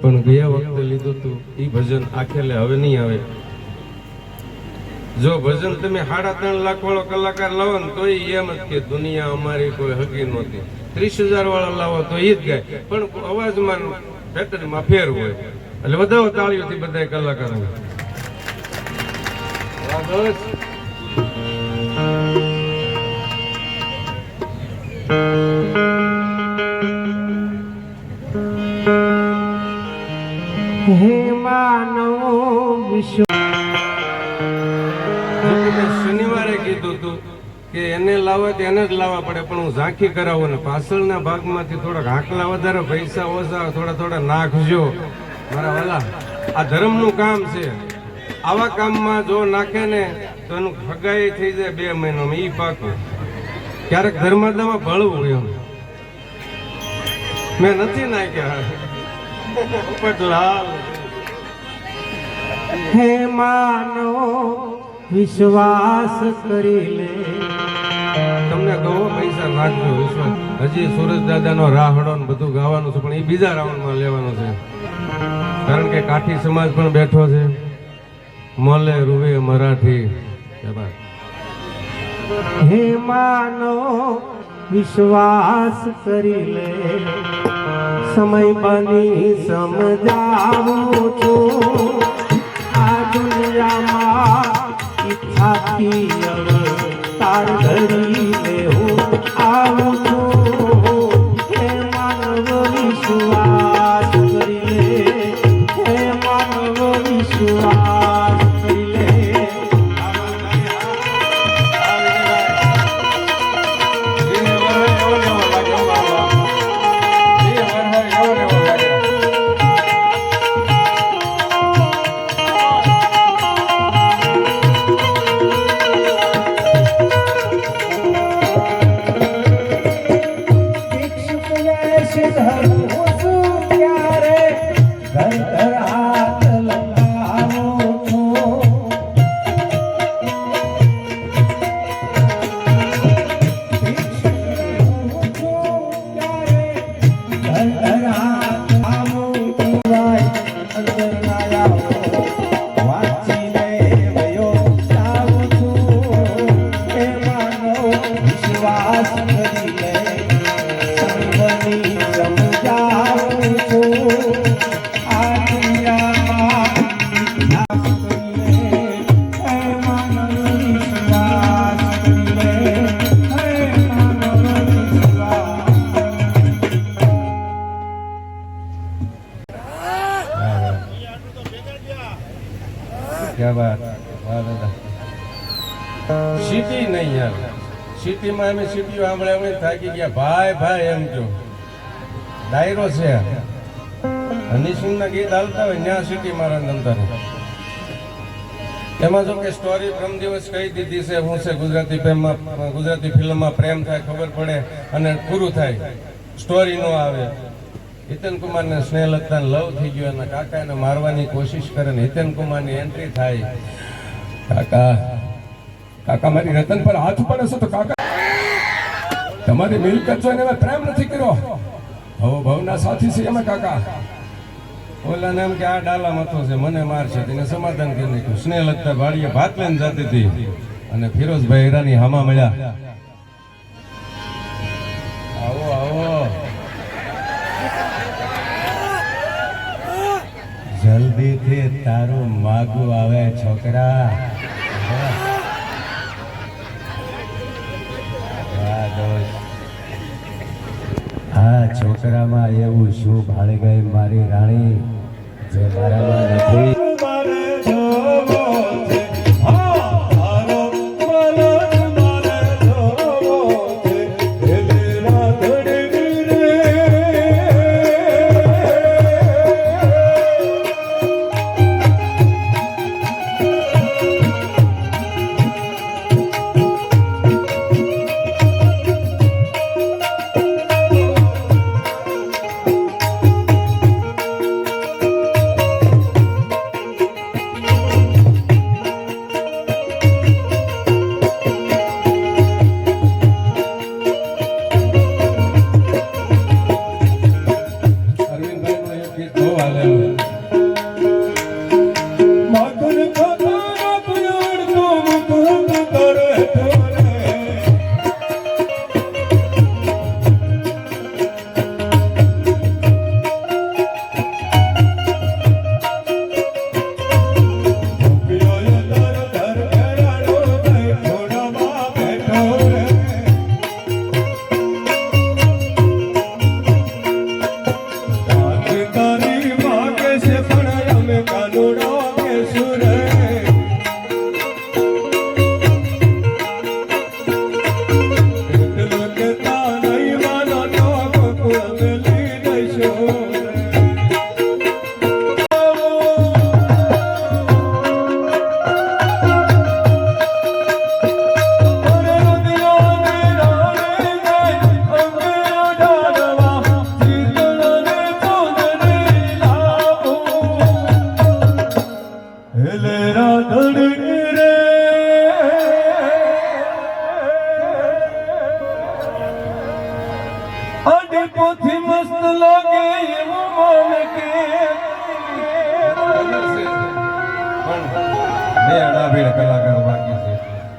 પણ ગયા વખતે લીધું હતું એ ભજન આખેલે હવે નહીં આવે. જો ભજન તમે 3.5 લાખ વાળો કલાકાર લાવો ને તો એમ જ કે દુનિયા અમારી કોઈ હકી નહોતી. 30,000 વાળા લાવો તો એ જ ગાય, પણ અવાજમાં પેટર્નમાં ફેર હોય. એટલે વધાવો તાળીઓથી બધા કલાકારો. હે માનવો વિશ્વ શનિવારે કીધું હતું કે એને લાવવા તો એને જ લાવવા પડે, પણ હું ઝાંખી કરાવું ને પાછળના ભાગમાંથી થોડાક આંકલા વધારે પૈસા ઓછા થોડા નાખજો મારા વાલા. આ ધર્મનું કામ છે. આવા કામમાં જો નાખે ને તો એનું ફગાઈ થઈ જાય 2 મહિનામાં. ઈ પાકું. ક્યારેક ધર્મદામાં ભળવું એમ મેં નથી નાખ્યા. પટલાલ હે માનવો વિશ્વાસ કરી લે. તમને કહો પૈસા નાખજો વિશ્વાસ. હજી સુરજ દાદાનો રાહડો ને બધું ગાવાનું છે, પણ એ બીજા રાઉન્ડમાં લેવાનું છે. કારણ કે કાઠી સમાજ પણ બેઠો છે. મોલે રૂવે મરાઠી. હે માનવો વિશ્વાસ કરી લે. સમય બની સમજાવું છું આ દુનિયામાં ઈચ્છાથી અવતાર ધરીને હું આવું છું. હે માનવ વિશ્વાસ કરી લે. હે માનવ વિશ્વાસ કરી લે. સિટી નહીં યાર. સિટીમાં અમે સિટી સાંભળે થાકી ગયા. ભાઈ એમ કહો ડાયરો છે. હનીસિંહના ગીત હાલતા હોય ત્યાં સિટી મારા નંતર. એમાં જો કે સ્ટોરી પ્રમ દિવસ કહી દીધી છે. હું છે ગુજરાતી ફિલ્મમાં પ્રેમ થાય ખબર પડે અને પૂરું થાય, સ્ટોરી નો આવે. હિતેન કુમારને સ્નેહલતા લવ થઈ ગયો, એના કાકા એને મારવાની કોશિશ કરે ને હિતેન કુમારની એન્ટ્રી થાય. કાકા મારી રતન પર હાથ પડે છે તો કાકા તમારી મિલકત જો એને પ્રેમ નથી કર્યો. ભવના સાથી છે એમાં કાકા. ઓલાને એમ કે આ ડાલા મથો છે મને મારશે, તેને સમાધાન કરી નાખ્યું. સ્નેહલતા વાડીએ ભાત લઈને જતી હતી અને ફિરોઝભાઈ હીરાની હામા મળ્યા. આવો જલ્દીથી તારું માગું આવે છોકરા. આ છોકરામાં એવું શું ભાળી ગઈ મારી રાણી જે મારામાં નથી. હાલે માખણ ખાતા પ્યાર તો મુકુંદ કરે તોરે પોથી મસ્ત લાગે એવું મન કે બે અડાભીડ કલાકાર બાકી છે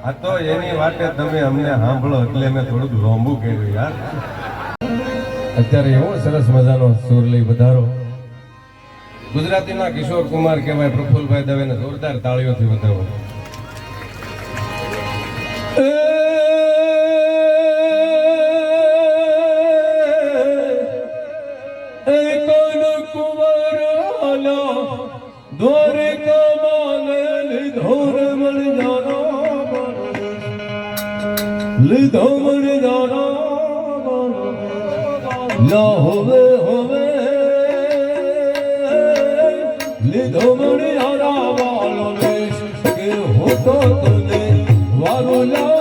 આ તો એની વાતે તમે અમને સાંભળો એટલે મેં થોડુંક લોંબુ કર્યું યાર અત્યારે એવો સરસ મજાનો સુર લઈ વધારો ગુજરાતીના કિશોર કુમાર કહેવાય પ્રફુલભાઈ દવેને જોરદાર તાળીઓથી વધારો ધોરે કમાને લીધોર મળ જાનો લીધો મળ જાનો લા હોવે હોવે લીધો મળ જાના વાલો દેશ કે હોતો તને વારો લા